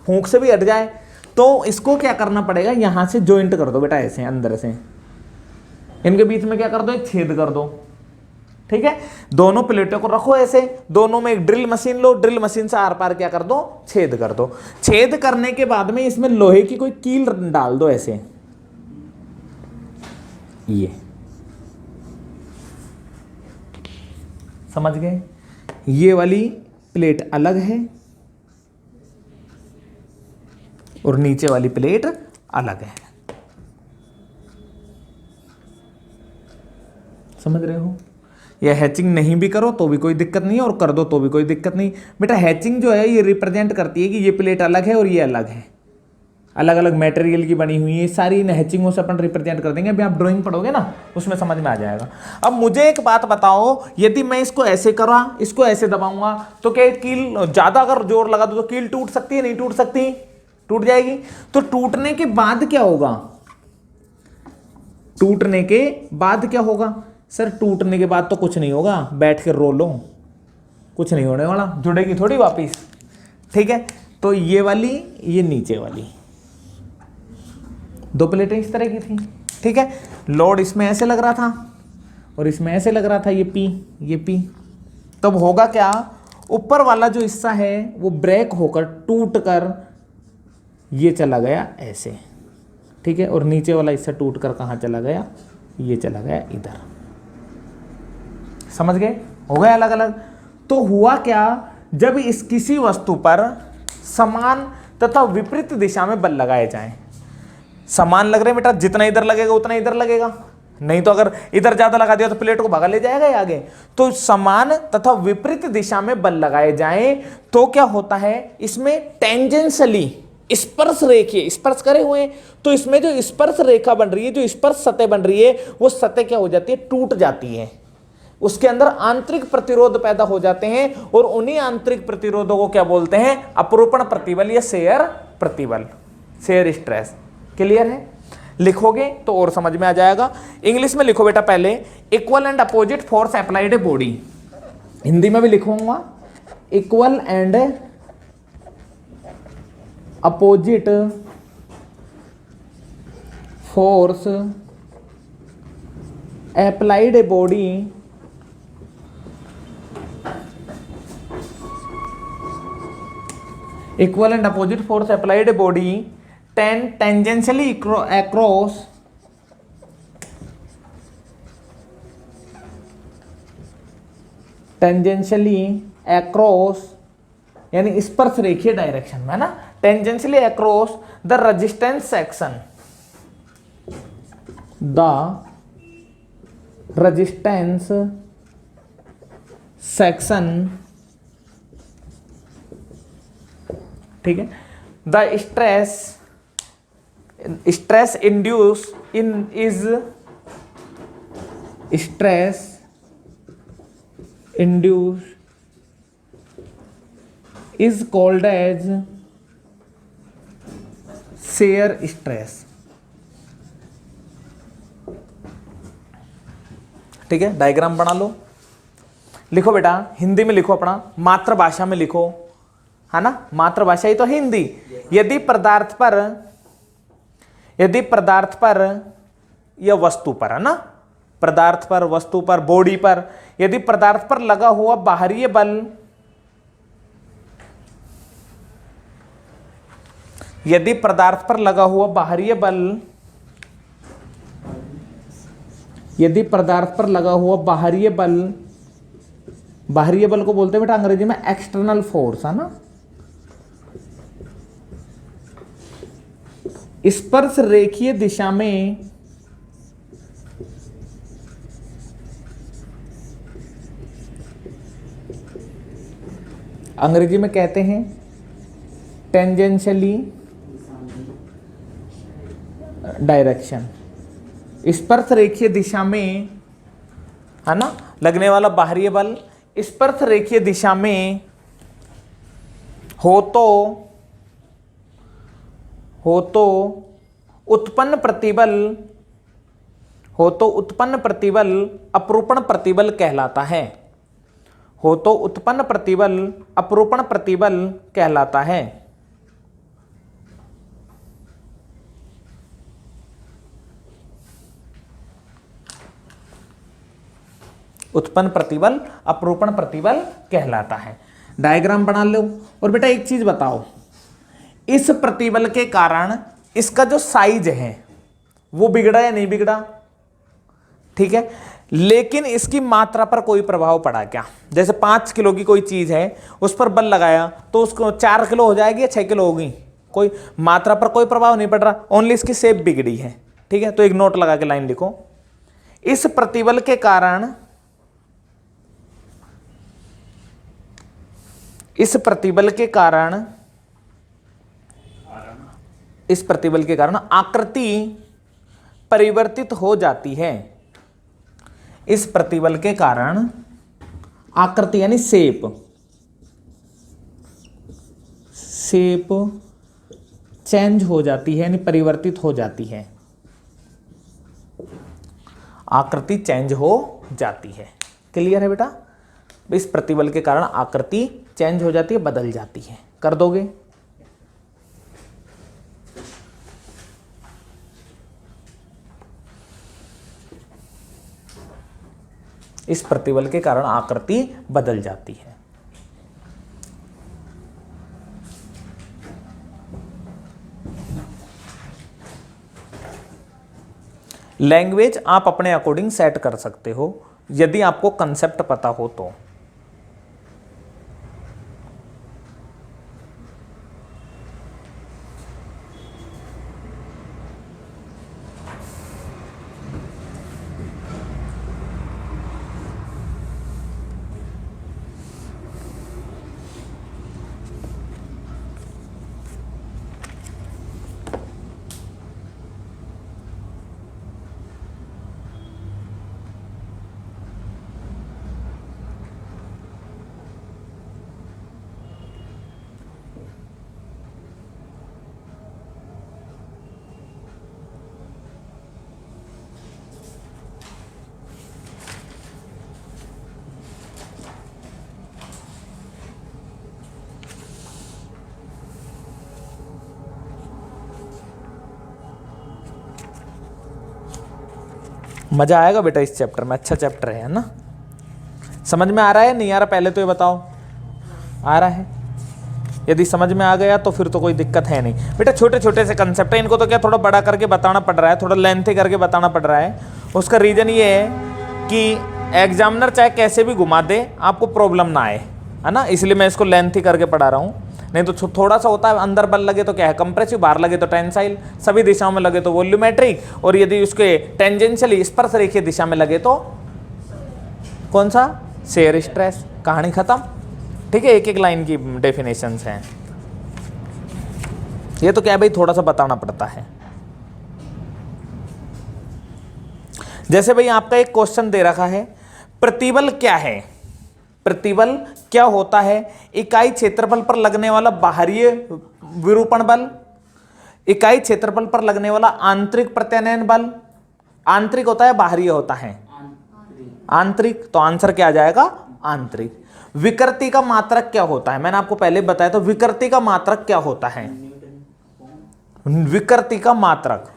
फूंक से भी हट जाए। तो इसको क्या करना पड़ेगा, यहां से जॉइंट कर दो बेटा, ऐसे अंदर से इनके बीच में क्या कर दो, एक छेद कर दो। ठीक है, दोनों प्लेटों को रखो ऐसे, दोनों में एक ड्रिल मशीन लो, ड्रिल मशीन से आर पार क्या कर दो, छेद कर दो। छेद करने के बाद में इसमें लोहे की कोई कील डाल दो ऐसे, ये समझ गए? ये वाली प्लेट अलग है और नीचे वाली प्लेट अलग है, समझ रहे हो? या हैचिंग नहीं भी करो तो भी कोई दिक्कत नहीं है, और कर दो तो भी कोई दिक्कत नहीं। बेटा हैचिंग जो है ये रिप्रेजेंट करती है कि ये प्लेट अलग है और ये अलग है, अलग अलग मटेरियल की बनी हुई है, सारी इन हैचिंगों से अपन रिप्रेजेंट कर देंगे। अभी आप ड्राइंग पढ़ोगे ना उसमें समझ में आ जाएगा। अब मुझे एक बात बताओ, यदि मैं इसको ऐसे करा, इसको ऐसे दबाऊंगा, तो क्या कील ज्यादा अगर जोर लगा दो तो कील टूट सकती है? नहीं टूट सकती, टूट जाएगी। तो टूटने के बाद क्या होगा? टूटने के बाद क्या होगा? सर टूटने के बाद तो कुछ नहीं होगा, बैठ के रो लो, कुछ नहीं होने वाला, जुड़ेगी थोड़ी वापिस। ठीक है, तो ये वाली, ये नीचे वाली दो प्लेटें इस तरह की थी। ठीक है, लोड इसमें ऐसे लग रहा था और इसमें ऐसे लग रहा था, ये पी, ये पी। तब होगा क्या, ऊपर वाला जो हिस्सा है वो ब्रेक होकर टूट कर ये चला गया ऐसे। ठीक है, और नीचे वाला हिस्सा टूट कर कहाँ चला गया? ये चला गया इधर। समझ गए? हो गया अलग अलग। तो हुआ क्या, जब इस किसी वस्तु पर समान तथा विपरीत दिशा में बल लगाए जाएं, समान लग रहे बेटा, जितना इधर लगेगा उतना इधर लगेगा, नहीं तो अगर इधर ज्यादा लगा दिया तो प्लेट को भगा ले जाएगा ये आगे। तो समान तथा विपरीत दिशा में बल लगाए जाएं तो क्या होता है, इसमें टेंजेंशियली स्पर्श रेखीय, स्पर्श करे हुए हैं, तो इसमें जो स्पर्श रेखा बन रही है, जो स्पर्श सतह बन रही है, वो सतह क्या हो जाती है? टूट जाती है। उसके अंदर आंतरिक प्रतिरोध पैदा हो जाते हैं और उन्हीं आंतरिक प्रतिरोधों को क्या बोलते हैं? अपरूपण प्रतिबल या शेयर प्रतिबल, शेयर स्ट्रेस। क्लियर है? लिखोगे तो और समझ में आ जाएगा। इंग्लिश में लिखो बेटा पहले, equal and opposite force applied a body. Hindi में भी लिखूंगा, equal and opposite force applied a body equal and opposite force applied a body tangentially across यानी स्पर्श रेखीय डायरेक्शन में ना, tangentially across the resistance section, the resistance section. ठीक है, the stress induce in is stress induce is called as shear stress. ठीक है, diagram बना लो, लिखो बेटा, हिंदी में लिखो, अपना मातृभाषा में लिखो, है ना, मातृभाषा ही तो हिंदी। यदि पदार्थ पर या वस्तु पर, है ना, पदार्थ पर, वस्तु पर, बॉडी पर, यदि पदार्थ पर लगा हुआ बाहरी बल, यदि पदार्थ पर लगा हुआ बाहरी बल, यदि पदार्थ पर लगा हुआ बाहरी बल, बाहरी बल को बोलते हैं बेटा अंग्रेजी में एक्सटर्नल फोर्स, है ना, स्पर्श रेखीय दिशा में अंग्रेजी में कहते हैं टेंजेंशियली डायरेक्शन, स्पर्श रेखीय दिशा में, है ना, लगने वाला बाहरी बल स्पर्श रेखीय दिशा में हो तो उत्पन्न प्रतिबल अपरूपण प्रतिबल कहलाता है। हो तो उत्पन्न प्रतिबल अपरूपण प्रतिबल कहलाता है। उत्पन्न प्रतिबल अपरूपण प्रतिबल कहलाता है। डायग्राम बना लो। और बेटा एक चीज बताओ, इस प्रतिबल के कारण इसका जो साइज है वो बिगड़ा या नहीं बिगड़ा? ठीक है, लेकिन इसकी मात्रा पर कोई प्रभाव पड़ा क्या? जैसे 5 किलो की कोई चीज है, उस पर बल लगाया तो उसको 4 किलो हो जाएगी या 6 किलो होगी? कोई मात्रा पर कोई प्रभाव नहीं पड़ रहा, ओनली इसकी शेप बिगड़ी है। ठीक है, तो एक नोट लगा के लाइन लिखो, इस प्रतिबल के कारण, इस प्रतिबल के कारण इस प्रतिबल के कारण आकृति परिवर्तित हो जाती है। इस प्रतिबल के कारण आकृति यानी शेप चेंज हो जाती है, यानी परिवर्तित हो जाती है। आकृति चेंज हो जाती है। क्लियर है बेटा? इस प्रतिबल के कारण आकृति चेंज हो जाती है, बदल जाती है। कर दोगे? इस प्रतिबल के कारण आकृति बदल जाती है। लैंग्वेज आप अपने अकॉर्डिंग सेट कर सकते हो यदि आपको कंसेप्ट पता हो तो। मजा आएगा बेटा इस चैप्टर में, अच्छा चैप्टर है ना? समझ में आ रहा है नहीं आ रहा पहले तो ये बताओ। आ रहा है? यदि समझ में आ गया तो फिर तो कोई दिक्कत है नहीं बेटा। छोटे छोटे से कंसेप्ट है, इनको तो क्या थोड़ा बड़ा करके बताना पड़ रहा है, थोड़ा लेंथी करके बताना पड़ रहा है। उसका रीजन ये है कि एग्जामिनर चाहे कैसे भी घुमा दे आपको प्रॉब्लम ना आए, है ना? इसलिए मैं इसको लेंथी करके पढ़ा रहा हूँ। नहीं तो थोड़ा सा होता है, अंदर बल लगे तो क्या है कंप्रेसिव, बाहर लगे तो टेंसाइल, सभी दिशाओं में लगे तो वॉल्यूमेट्रिक, और यदि उसके टेंजेंशियली स्पर्श रेखीय दिशा में लगे तो कौन सा? Shear stress. कहानी खत्म। ठीक है, एक एक लाइन की डेफिनेशंस हैं। ये तो क्या है भाई, थोड़ा सा बताना पड़ता है। जैसे भाई आपका एक क्वेश्चन दे रखा है, प्रतिबल क्या है? प्रतिबल क्या होता है? इकाई क्षेत्रफल पर लगने वाला बाहरी विरूपण बल, इकाई क्षेत्रफल पर लगने वाला आंतरिक प्रत्यानयन बल। आंतरिक होता है बाहरी होता है? आंतरिक। तो आंसर क्या आ जाएगा? आंतरिक। विकृति का मात्रक क्या होता है? मैंने आपको पहले बताया तो विकृति का मात्रक क्या होता है? विकृति का मात्रक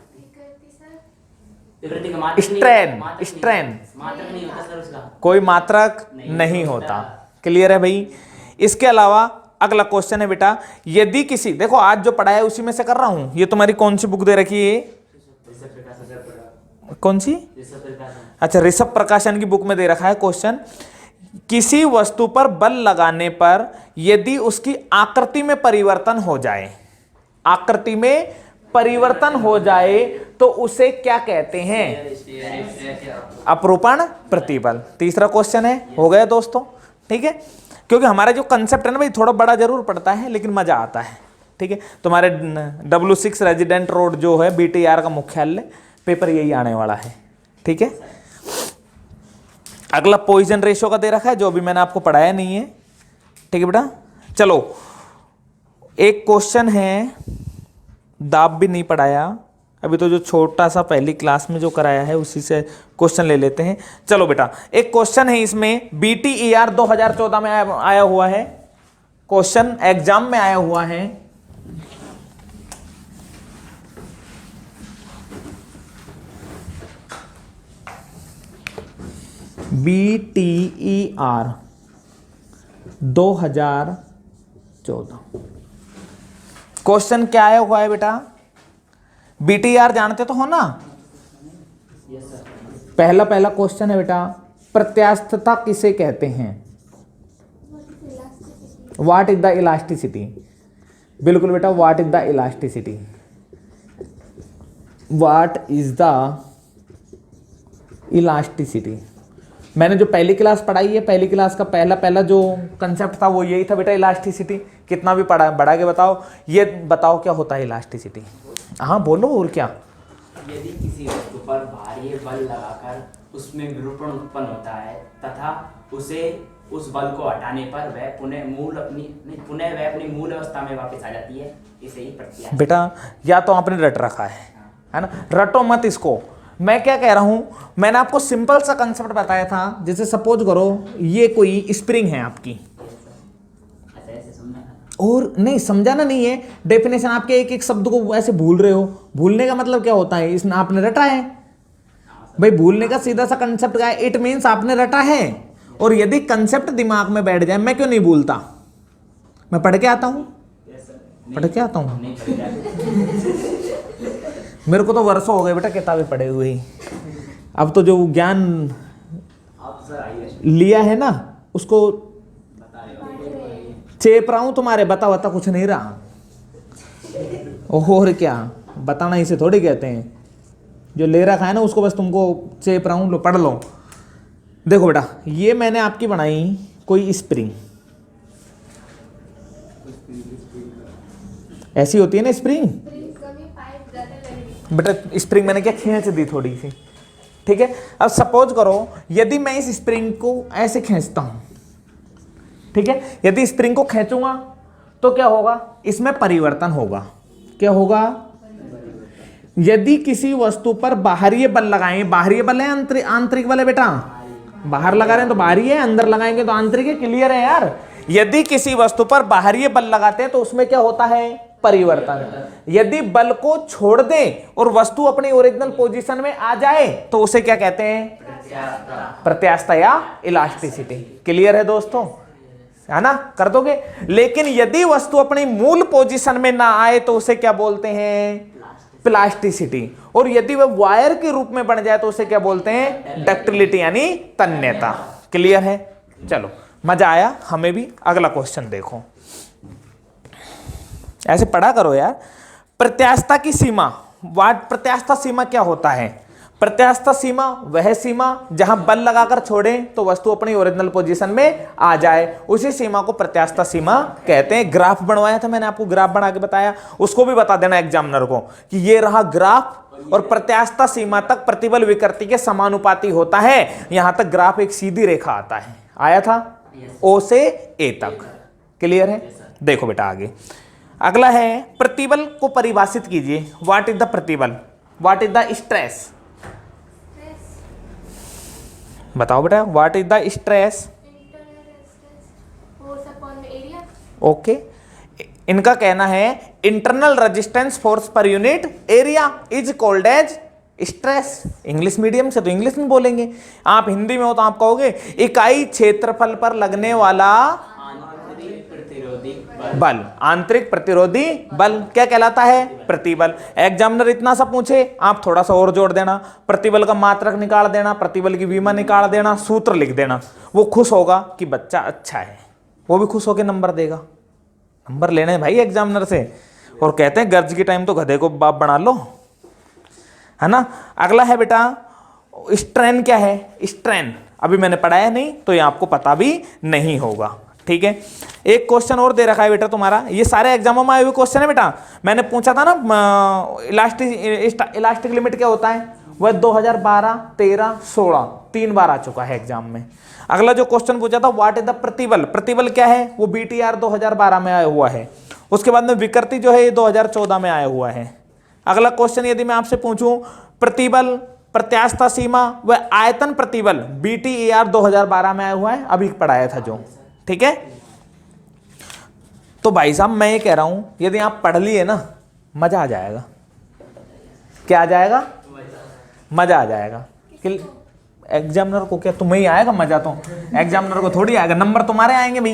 स्ट्रेन। स्ट्रेन कोई मात्रक नहीं होता। क्लियर है भाई? इसके अलावा अगला क्वेश्चन है बेटा, यदि किसी, देखो आज जो पढ़ा है उसी में से कर रहा हूं। ये तुम्हारी कौन सी बुक दे रखी है? कौन सी? अच्छा, ऋषभ प्रकाशन की बुक में दे रखा है क्वेश्चन, किसी वस्तु पर बल लगाने पर यदि उसकी आकृति में परिवर्तन हो जाए, आकृति में परिवर्तन हो जाए तो उसे क्या कहते हैं? अपरूपण प्रतिबल। तीसरा क्वेश्चन है, हो गया दोस्तों? ठीक है, क्योंकि हमारा जो कंसेप्ट है ना भाई थोड़ा बड़ा जरूर पड़ता है लेकिन मजा आता है। ठीक है, तुम्हारे W6 रेजिडेंट रोड जो है BTR का मुख्यालय, पेपर यही आने वाला है। ठीक है, अगला पॉइजन रेशियो का दे रखा है जो अभी मैंने आपको पढ़ाया नहीं है। ठीक है बेटा, चलो एक क्वेश्चन है, दाब भी नहीं पढ़ाया अभी तो, जो छोटा सा पहली क्लास में जो कराया है उसी से क्वेश्चन ले लेते हैं। चलो बेटा, एक क्वेश्चन है इसमें, BTER 2014 में आया हुआ है क्वेश्चन, एग्जाम में आया हुआ है। BTER 2014 क्वेश्चन क्या आया हुआ है बेटा? BTR जानते तो हो ना? पहला क्वेश्चन है बेटा, प्रत्यास्थता किसे कहते हैं? What is the elasticity? बिल्कुल बेटा, what is the elasticity? What is the elasticity? मैंने जो पहली क्लास पढ़ाई है, पहली क्लास का पहला जो कंसेप्ट था वो यही था बेटा, इलास्टिसिटी। कितना भी पढ़ा बढ़ा के बताओ, ये बताओ क्या होता है इलास्टिसिटी। हाँ बोलो, और क्या? यदि किसी वस्तु पर बाह्य बल लगाकर उसमें विरूपण उत्पन्न होता है तथा उस बल को हटाने पर वह पुनः अपनी मूल अवस्था में वापस आ जाती है, इसे ही प्रत्यास्थता। बेटा या तो आपने रट रखा है ना, रटो मत इसको। मैं क्या कह रहा हूं, मैंने आपको सिंपल सा कंसेप्ट बताया था। जैसे सपोज करो ये कोई स्प्रिंग है आपकी, ऐसे समझना। और नहीं समझाना नहीं है, डेफिनेशन आपके एक एक शब्द को ऐसे भूल रहे हो। भूलने का मतलब क्या होता है, इसने आपने रटा है भाई। भूलने का सीधा सा कंसेप्ट क्या है, इट मीन्स आपने रटा है। और यदि कंसेप्ट दिमाग में बैठ जाए, मैं क्यों नहीं भूलता, मैं पढ़ के आता हूं, पढ़ के आता हूं। नहीं पढ़ जाए। मेरे को तो वर्षों हो गए बेटा किताबें पढ़े हुए ही। अब तो जो ज्ञान आप सर आइए लिया है ना उसको बता रहे हो। चेप रहा हूं तुम्हारे, बता कुछ नहीं रहा। और क्या बताना, इसे थोड़ी कहते हैं। जो ले रखा है ना उसको बस तुमको चेप रहा हूं, लो पढ़ लो। देखो बेटा, ये मैंने आपकी बनाई कोई स्प्रिंग, ऐसी होती है ना स्प्रिंग। बेटा स्प्रिंग मैंने क्या खींच दी थोड़ी सी, ठीक है। अब सपोज करो यदि मैं इस स्प्रिंग को ऐसे खींचता हूं, ठीक है। यदि स्प्रिंग को खींचूंगा तो क्या होगा, इसमें परिवर्तन होगा। क्या होगा, यदि किसी वस्तु पर बाहरी बल लगाएं, बाहरी बल है आंतरिक बल है बेटा, बाहर लगा रहे हैं तो बाहरी है, अंदर लगाएंगे तो आंतरिक है। क्लियर है यार। यदि किसी वस्तु पर बाहरी बल लगाते हैं तो उसमें क्या होता है, परिवर्तन। यदि बल को छोड़ दें और वस्तु अपनी ओरिजिनल पोजीशन में आ जाए तो उसे क्या कहते हैं, प्रत्यास्थता या इलास्टिसिटी। क्लियर है दोस्तों, है ना, कर दोगे। लेकिन यदि वस्तु अपनी मूल पोजीशन में ना आए तो उसे क्या बोलते हैं, प्लास्टिसिटी। और यदि वह वायर के रूप में बन जाए तो उसे क्या बोलते हैं, डक्टिलिटी यानी तन्यता। क्लियर है, चलो मजा आया हमें भी। अगला क्वेश्चन देखो, ऐसे पढ़ा करो यार। प्रत्यास्थता की सीमा, प्रत्यास्थता सीमा क्या होता है? प्रत्यास्थता सीमा वह सीमा जहां बल लगाकर छोड़ें तो वस्तु अपनी ओरिजिनल पोजीशन में आ जाए, उसी सीमा को प्रत्यास्थता सीमा कहते हैं। ग्राफ बनवाया था मैंने आपको, ग्राफ बना के बताया, उसको भी बता देना एग्जामिनर को कि ये रहा ग्राफ, और प्रत्यास्थता सीमा तक प्रतिबल विकृति के समानुपाती होता है। यहां तक ग्राफ एक सीधी रेखा आता है, आया था, ओ से ए तक। क्लियर है। देखो बेटा आगे अगला है, प्रतिबल को परिभाषित कीजिए। व्हाट इज द प्रतिबल, व्हाट इज द स्ट्रेस, बताओ बेटा। What is the stress, okay. इनका कहना है internal resistance force per unit area is called as stress. English medium से तो इंग्लिश में बोलेंगे, आप हिंदी में हो तो आप कहोगे इकाई क्षेत्रफल पर लगने वाला बल। आंतरिक प्रतिरोधी बल क्या कहलाता है, प्रतिबल। एग्जामिनर इतना सा पूछे आप थोड़ा सा और जोड़ देना, प्रतिबल का मात्रक निकाल देना, प्रतिबल की विमा निकाल देना, सूत्र लिख देना। वो खुश होगा कि बच्चा अच्छा है, वो भी खुश होकर नंबर देगा। नंबर लेने भाई एग्जामिनर से, और कहते हैं गर्ज की टाइम तो गधे को बाप बना लो, है ना। अगला है बेटा स्ट्रेन। क्या है स्ट्रेन, अभी मैंने पढ़ाया नहीं तो ये आपको पता भी नहीं होगा, ठीक है। एक क्वेश्चन और दे रखा है बेटा तुम्हारा, ये सारे एग्जामों में आए हुए क्वेश्चन है बेटा। मैंने पूछा था ना इलास्टिक लिमिट क्या होता है, वह 2012, 13, 16 3 बार आ चुका है एग्जाम में। अगला जो क्वेश्चन पूछा था व्हाट इज द प्रतिबल, प्रतिबल क्या है, वो BTR 2012 में आया हुआ है। उसके बाद में विकृति जो है ये 2014 में आया हुआ है। अगला क्वेश्चन यदि मैं आपसे पूछूं, प्रतिबल, प्रत्यास्थता सीमा व आयतन प्रतिबल BTAR 2012 में आया हुआ है, अभी पढ़ाया था जो, ठीक है। तो भाई साहब मैं ये कह रहा हूं यदि आप पढ़ लिए ना मजा आ जाएगा। क्या आ जाएगा, मजा आ जाएगा। एग्जामिनर को क्या तुम्हें ही आएगा मजा, तो एग्जामिनर को थोड़ी आएगा, नंबर तुम्हारे आएंगे भाई,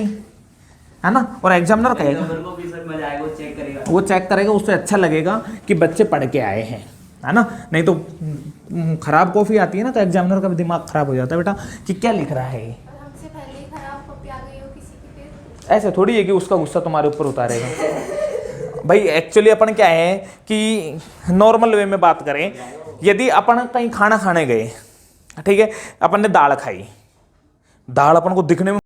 है ना। और एग्जामिनर कहेगा, वो चेक करेगा, उससे अच्छा लगेगा कि बच्चे पढ़ के आए हैं, है ना। नहीं तो खराब कॉफी आती है ना तो एग्जामिनर का भी दिमाग खराब हो जाता है बेटा कि क्या लिख रहा है। हमसे पहले ही खराब कॉपी आ गई हो किसी की, फिर ऐसे थोड़ी है कि उसका गुस्सा तुम्हारे ऊपर उतारेगा। भाई एक्चुअली अपन क्या है कि नॉर्मल वे में बात करें, यदि अपन कहीं खाना खाने गए, ठीक है, अपन ने दाल खाई, दाढ़ अपन को दिखने में